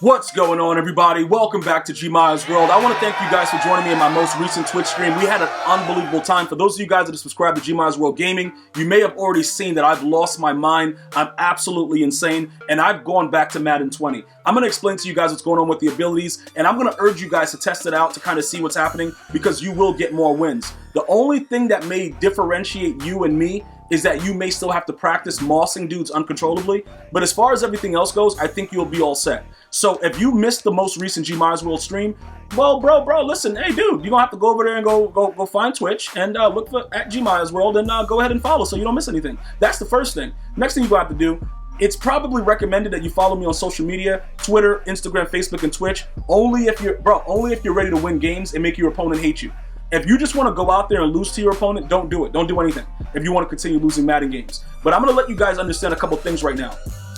What's going on, everybody? Welcome back to GmiasWorld. I want to thank you guys for joining me in my most recent Twitch stream. We had an unbelievable time. For those of you guys that have subscribed to GmiasWorld Gaming, you may have already seen that I've lost my mind. I'm absolutely insane, and I've gone back to Madden 20. I'm going to explain to you guys what's going on with the abilities, and I'm going to urge you guys to test it out to kind of see what's happening, because you will get more wins. The only thing that may differentiate you and me is that you may still have to practice mossing dudes uncontrollably, but as far as everything else goes, I think you'll be all set. So if you missed the most recent GmiasWorld stream, well, bro, listen, hey, dude, you're gonna have to go over there and go find Twitch and look for at GmiasWorld and go ahead and follow so you don't miss anything. That's the first thing. Next thing you're gonna have to do, it's probably recommended that you follow me on social media, Twitter, Instagram, Facebook, and Twitch, only if you're ready to win games and make your opponent hate you. If you just want to go out there and lose to your opponent, don't do it. Don't do anything if you want to continue losing Madden games. But I'm going to let you guys understand a couple things right now.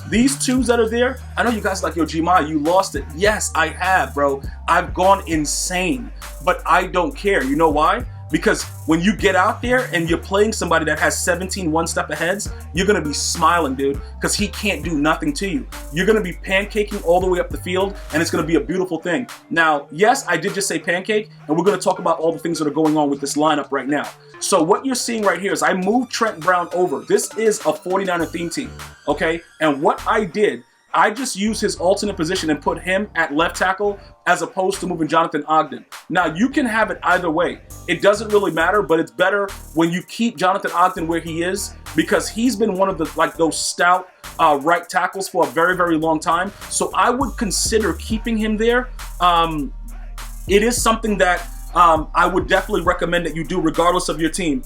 These twos that are there, I know you guys are like, yo, Gmi, you lost it. Yes, I have, bro. I've gone insane, but I don't care. You know why? Because when you get out there and you're playing somebody that has 17 one-step aheads, you're going to be smiling, dude, because he can't do nothing to you. You're going to be pancaking all the way up the field, and it's going to be a beautiful thing. Now, yes, I did just say pancake, and we're going to talk about all the things that are going on with this lineup right now. So what you're seeing right here is I moved Trent Brown over. This is a 49er theme team, okay? And what I did, I just used his alternate position and put him at left tackle as opposed to moving Jonathan Ogden. Now, you can have it either way. It doesn't really matter, but it's better when you keep Jonathan Ogden where he is, because he's been one of the those stout right tackles for a very, very long time. So I would consider keeping him there. It is something that I would definitely recommend that you do regardless of your team.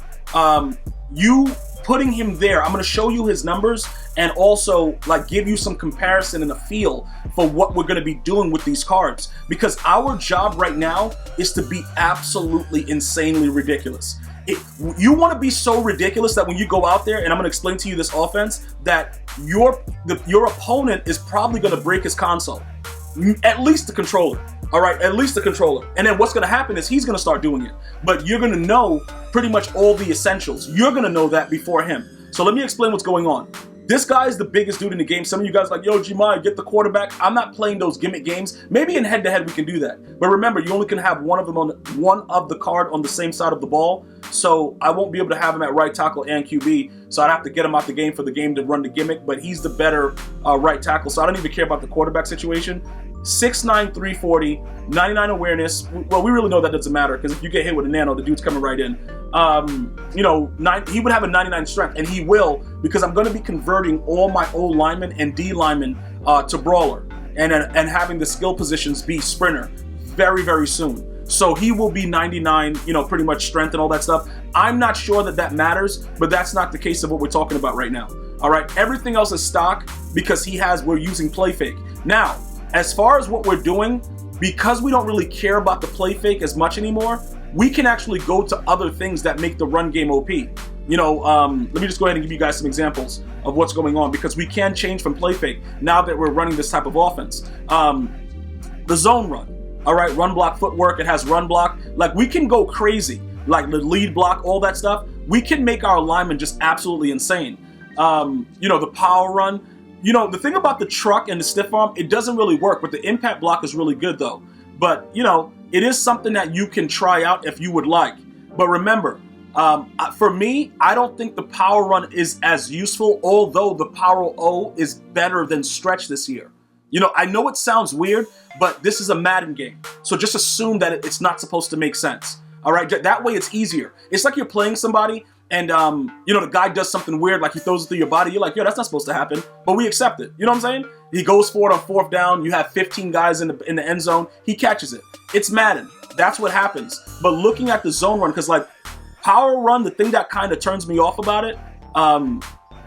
You putting him there, I'm going to show you his numbers and also give you some comparison and a feel for what we're going to be doing with these cards, because our job right now is to be absolutely insanely ridiculous. You want to be so ridiculous that when you go out there, and I'm going to explain to you this offense, that your opponent is probably going to break his console, at least the controller. All right, at least the controller. And then what's going to happen is he's going to start doing it. But you're going to know pretty much all the essentials. You're going to know that before him. So let me explain what's going on. This guy is the biggest dude in the game. Some of you guys are like, yo, Gmi, get the quarterback. I'm not playing those gimmick games. Maybe in head-to-head we can do that. But remember, you only can have one of the card on the same side of the ball. So I won't be able to have him at right tackle and QB. So I'd have to get him out the game for the game to run the gimmick. But he's the better right tackle. So I don't even care about the quarterback situation. 6'9", 340, 99 awareness. Well, we really know that doesn't matter, because if you get hit with a nano, the dude's coming right in. He would have a 99 strength, and he will, because I'm going to be converting all my O linemen and D linemen to brawler, and having the skill positions be sprinter very, very soon. So he will be 99, pretty much strength and all that stuff. I'm not sure that matters, but that's not the case of what we're talking about right now. All right, everything else is stock because we're using play fake. Now, as far as what we're doing, because we don't really care about the play fake as much anymore, we can actually go to other things that make the run game OP. Let me just go ahead and give you guys some examples of what's going on, because we can change from play fake now that we're running this type of offense. The zone run, all right, run block footwork, it has run block. We can go crazy, like the lead block, all that stuff. We can make our linemen just absolutely insane. The power run. The thing about the truck and the stiff arm, it doesn't really work, but the impact block is really good though. But, it is something that you can try out if you would like. But remember, for me, I don't think the power run is as useful, although the power O is better than stretch this year. I know it sounds weird, but this is a Madden game. So just assume that it's not supposed to make sense. All right, that way it's easier. It's like you're playing somebody and, the guy does something weird, like he throws it through your body. You're like, yo, that's not supposed to happen. But we accept it. You know what I'm saying? He goes for it on fourth down. You have 15 guys in the end zone. He catches it. It's Madden. That's what happens. But looking at the zone run, because power run, the thing that kind of turns me off about it,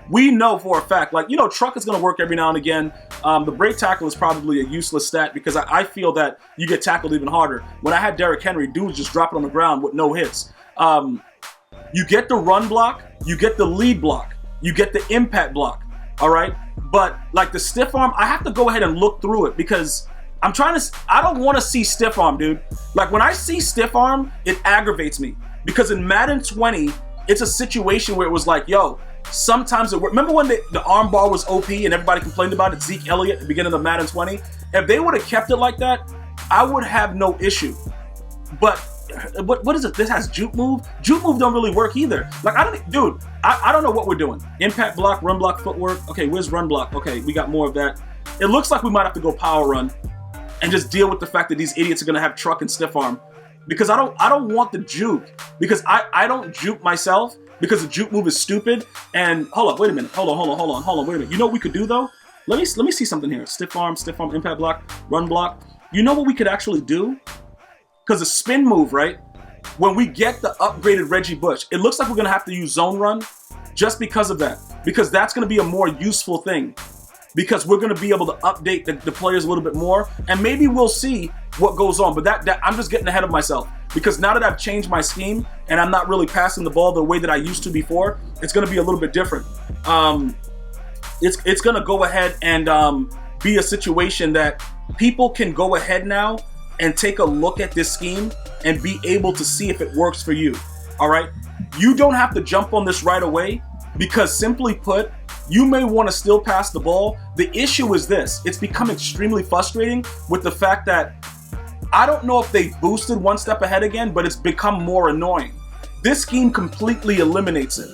we know for a fact, truck is going to work every now and again. The break tackle is probably a useless stat, because I feel that you get tackled even harder. When I had Derrick Henry, dude was just dropping on the ground with no hits. You get the run block, you get the lead block, you get the impact block, all right? But the stiff arm, I have to go ahead and look through it, because I don't want to see stiff arm, dude. When I see stiff arm, it aggravates me, because in Madden 20, it's a situation where it was yo, sometimes it worked. Remember when the arm bar was OP and everybody complained about it, Zeke Elliott at the beginning of Madden 20? If they would have kept it like that, I would have no issue. But what is it? This has juke move? Juke move don't really work either. Like, I don't know what we're doing. Impact block, run block, footwork. Okay, where's run block? Okay, we got more of that. It looks like we might have to go power run and just deal with the fact that these idiots are gonna have truck and stiff arm. Because I don't want the juke. Because I don't juke myself because the juke move is stupid. And hold up, wait a minute. Hold on, wait a minute. You know what we could do though? Let me see something here. Stiff arm, impact block, run block. You know what we could actually do? Because the spin move, right? When we get the upgraded Reggie Bush, it looks like we're gonna have to use zone run just because of that. Because that's gonna be a more useful thing. Because we're gonna be able to update the players a little bit more, and maybe we'll see what goes on. But that I'm just getting ahead of myself. Because now that I've changed my scheme and I'm not really passing the ball the way that I used to before, it's gonna be a little bit different. It's gonna go ahead and be a situation that people can go ahead now and take a look at this scheme and be able to see if it works for you. All right, you don't have to jump on this right away, because simply put, you may want to still pass the ball. The issue is this: it's become extremely frustrating with the fact that I don't know if they boosted one step ahead again, but it's become more annoying. This scheme completely eliminates it.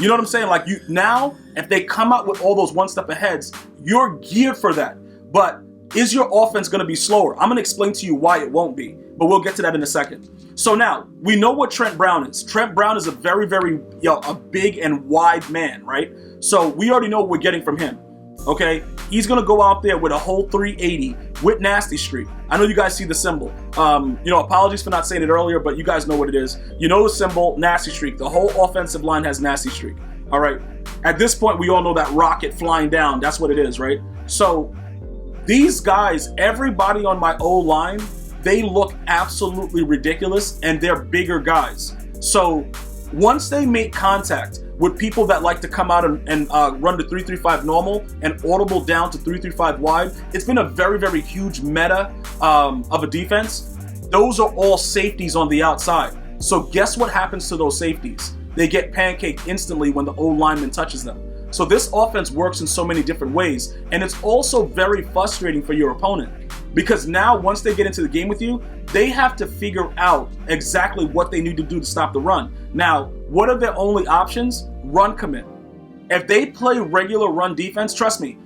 You know what I'm saying? Like, you now, if they come out with all those one step aheads, you're geared for that. But is your offense going to be slower? I'm going to explain to you why it won't be, but we'll get to that in a second. So now, we know what Trent Brown is. Trent Brown is a very, very, a big and wide man, right? So we already know what we're getting from him, okay? He's going to go out there with a whole 380 with Nasty Streak. I know you guys see the symbol. Apologies for not saying it earlier, but you guys know what it is. You know the symbol, Nasty Streak. The whole offensive line has Nasty Streak, all right? At this point, we all know that rocket flying down. That's what it is, right? So these guys, everybody on my O-line, they look absolutely ridiculous, and they're bigger guys. So once they make contact with people that like to come out and run the 3-3-5 normal and audible down to 3-3-5 wide, it's been a very, very huge meta of a defense. Those are all safeties on the outside. So guess what happens to those safeties? They get pancaked instantly when the O-lineman touches them. So this offense works in so many different ways, and it's also very frustrating for your opponent, because now once they get into the game with you, they have to figure out exactly what they need to do to stop the run. Now, what are their only options? Run commit. If they play regular run defense, trust me,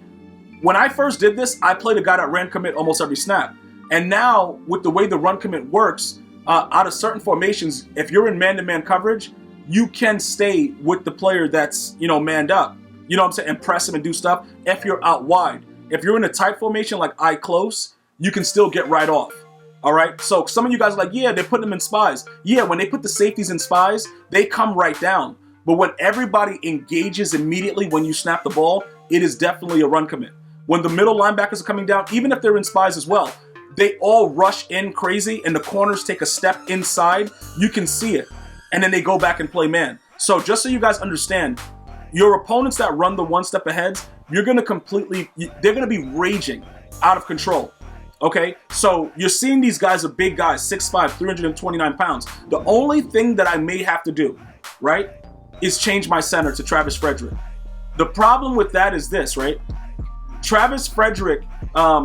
when I first did this, I played a guy that ran commit almost every snap. And now, with the way the run commit works, out of certain formations, if you're in man-to-man coverage, you can stay with the player that's, manned up. You know what I'm saying? And press him and do stuff if you're out wide. If you're in a tight formation like I close, you can still get right off. All right? So some of you guys are like, yeah, they're putting them in spies. Yeah, when they put the safeties in spies, they come right down. But when everybody engages immediately when you snap the ball, it is definitely a run commit. When the middle linebackers are coming down, even if they're in spies as well, they all rush in crazy and the corners take a step inside. You can see it. And then they go back and play man. So just so you guys understand, your opponents that run the one step aheads, they're going to be raging out of control. Okay, so you're seeing these guys are big guys, 6'5", 329 pounds. The only thing that I may have to do, right, is change my center to Travis Frederick. The problem with that is this, right? Travis Frederick,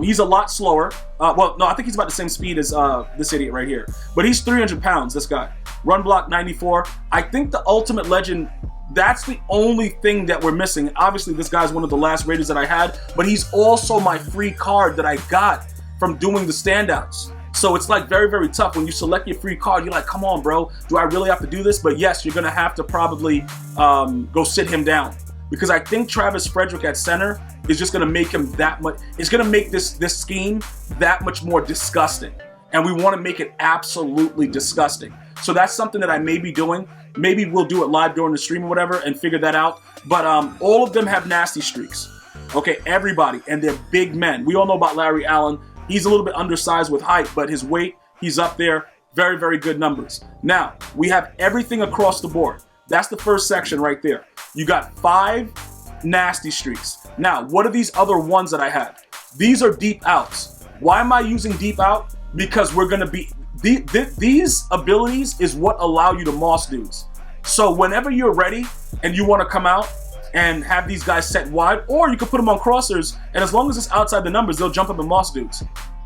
he's a lot slower. I think he's about the same speed as this idiot right here. But he's 300 pounds, this guy. Run block 94. I think the Ultimate Legend, that's the only thing that we're missing. Obviously, this guy's one of the last Raiders that I had, but he's also my free card that I got from doing the standouts. So it's like very, very tough. When you select your free card, you're like, come on, bro, do I really have to do this? But yes, you're gonna have to probably go sit him down, because I think Travis Frederick at center is just gonna make him that much, it's gonna make this scheme that much more disgusting. And we wanna make it absolutely disgusting. So that's something that I may be doing. Maybe we'll do it live during the stream or whatever and figure that out. But all of them have nasty streaks. Okay, everybody, and they're big men. We all know about Larry Allen. He's a little bit undersized with height, but his weight, he's up there. Very, very good numbers. Now, we have everything across the board. That's the first section right there. You got 5 nasty streaks. Now, what are these other ones that I had? These are deep outs. Why am I using deep out? Because we're going to be... These abilities is what allow you to moss dudes. So whenever you're ready and you want to come out, and have these guys set wide, or you could put them on crossers, and as long as it's outside the numbers, they'll jump up and moss dudes.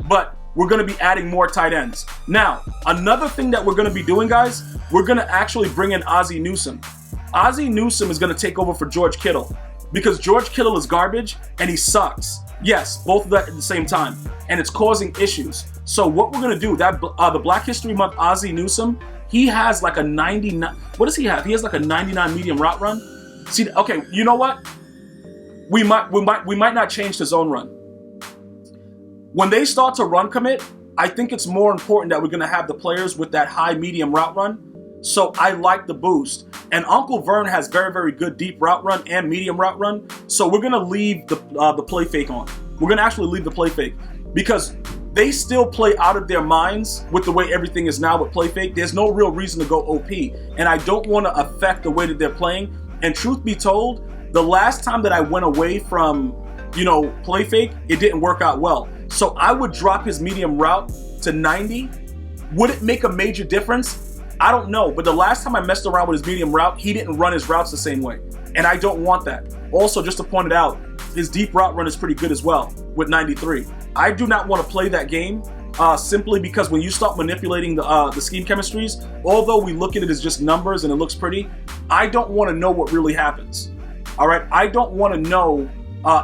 But we're going to be adding more tight ends. Now, another thing that we're going to be doing, guys, we're going to actually bring in Ozzie Newsome. Ozzie Newsome is going to take over for George Kittle because George Kittle is garbage and he sucks. Yes, both of that at the same time, and it's causing issues. So what we're going to do, that the Black History Month Ozzie Newsome, he has like a 99, what does he have? He has like a 99 medium route run. See, okay, you know what? We might not change the zone run. When they start to run commit, I think it's more important that we're going to have the players with that high medium route run. So I like the boost. And Uncle Vern has very, very good deep route run and medium route run. So we're going to leave the play fake on. We're going to actually leave the play fake because they still play out of their minds with the way everything is now with play fake. There's no real reason to go OP. And I don't want to affect the way that they're playing. And truth be told, the last time that I went away from, play fake, it didn't work out well. So I would drop his medium route to 90. Would it make a major difference? I don't know. But the last time I messed around with his medium route, he didn't run his routes the same way. And I don't want that. Also, just to point it out, his deep route run is pretty good as well with 93. I do not want to play that game simply because when you start manipulating the scheme chemistries, although we look at it as just numbers and it looks pretty, I don't want to know what really happens. All right? I don't want to know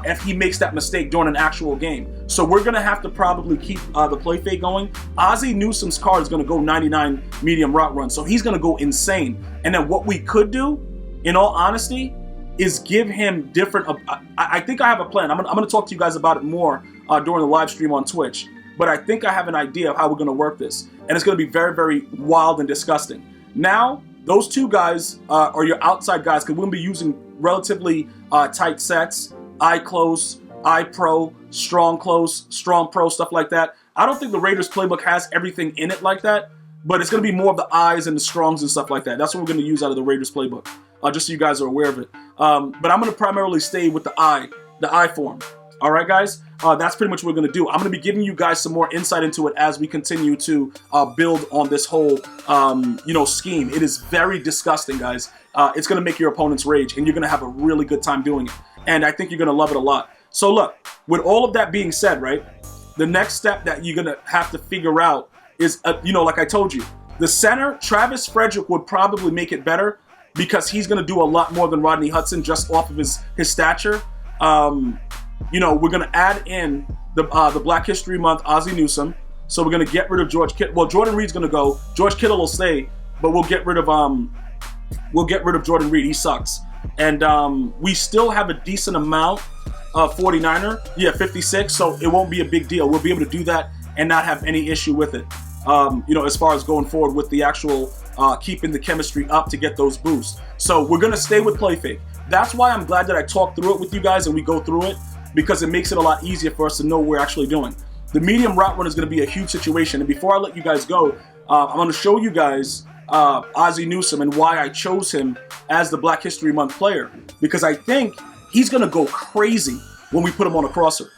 if he makes that mistake during an actual game. So we're going to have to probably keep the play fake going. Ozzie Newsome's card is going to go 99 medium route run. So he's going to go insane. And then what we could do, in all honesty, is give him different... I think I have a plan. I'm going to talk to you guys about it more during the live stream on Twitch. But I think I have an idea of how we're going to work this. And it's going to be very, very wild and disgusting. Now, those two guys are your outside guys because we're going to be using relatively tight sets. Eye close, eye pro, strong close, strong pro, stuff like that. I don't think the Raiders playbook has everything in it like that, but it's going to be more of the eyes and the strongs and stuff like that. That's what we're going to use out of the Raiders playbook, just so you guys are aware of it. But I'm going to primarily stay with the eye form. All right, guys? That's pretty much what we're going to do. I'm going to be giving you guys some more insight into it as we continue to build on this whole, scheme. It is very disgusting, guys. It's going to make your opponents rage, and you're going to have a really good time doing it. And I think you're going to love it a lot. So look, with all of that being said, right, the next step that you're going to have to figure out is, like I told you, the center, Travis Frederick would probably make it better because he's going to do a lot more than Rodney Hudson just off of his stature. We're going to add in the Black History Month Ozzie Newsome. So we're going to get rid of George Kittle. Well, Jordan Reed's going to go. George Kittle will stay, but we'll get rid of Jordan Reed. He sucks. And we still have a decent amount of 49er. Yeah, 56. So it won't be a big deal. We'll be able to do that and not have any issue with it. As far as going forward with the actual keeping the chemistry up to get those boosts. So we're going to stay with play fake. That's why I'm glad that I talked through it with you guys and we go through it because it makes it a lot easier for us to know what we're actually doing. The medium route run is going to be a huge situation. And before I let you guys go, I'm going to show you guys Ozzie Newsome and why I chose him as the Black History Month player, because I think he's going to go crazy when we put him on a crosser.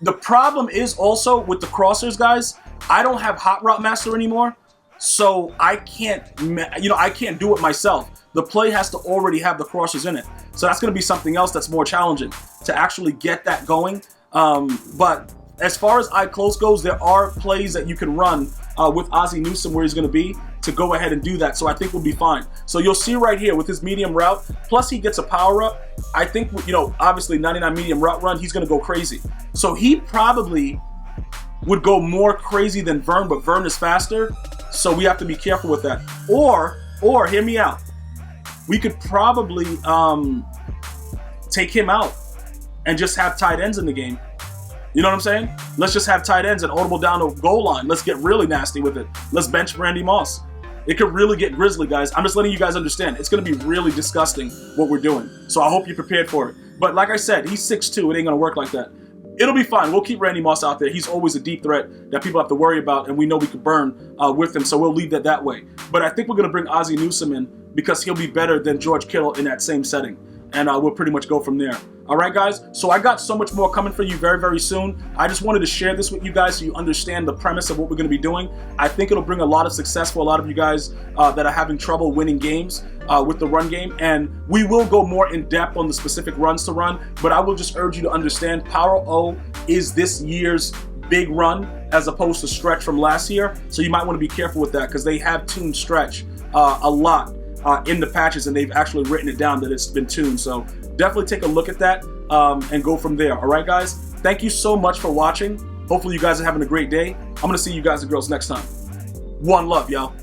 The problem is also with the crossers, guys, I don't have Hot Route Master anymore, so I can't do it myself. The play has to already have the crossers in it. So that's going to be something else that's more challenging to actually get that going. But as far as eye close goes, there are plays that you can run with Ozzie Newsome where he's going to be to go ahead and do that. So I think we'll be fine. So you'll see right here with his medium route, plus he gets a power up. I think, obviously 99 medium route run, he's going to go crazy. So he probably would go more crazy than Vern, but Vern is faster. So we have to be careful with that. Or hear me out. We could probably take him out and just have tight ends in the game. You know what I'm saying? Let's just have tight ends and audible down the goal line. Let's get really nasty with it. Let's bench Randy Moss. It could really get grisly, guys. I'm just letting you guys understand. It's going to be really disgusting what we're doing. So I hope you're prepared for it. But like I said, he's 6'2". It ain't going to work like that. It'll be fine. We'll keep Randy Moss out there. He's always a deep threat that people have to worry about, and we know we could burn with him, so we'll leave that that way. But I think we're going to bring Ozzie Newsome in because he'll be better than George Kittle in that same setting. and we'll pretty much go from there. All right, guys, so I got so much more coming for you very, very soon. I just wanted to share this with you guys so you understand the premise of what we're going to be doing. I think it'll bring a lot of success for a lot of you guys that are having trouble winning games with the run game, and we will go more in depth on the specific runs to run, but I will just urge you to understand Power O is this year's big run as opposed to Stretch from last year, so you might want to be careful with that because they have tuned Stretch a lot in the patches, and they've actually written it down that it's been tuned. So definitely take a look at that and go from there. All right, guys, thank you so much for watching. Hopefully you guys are having a great day. I'm gonna see you guys and girls next time. One love, y'all.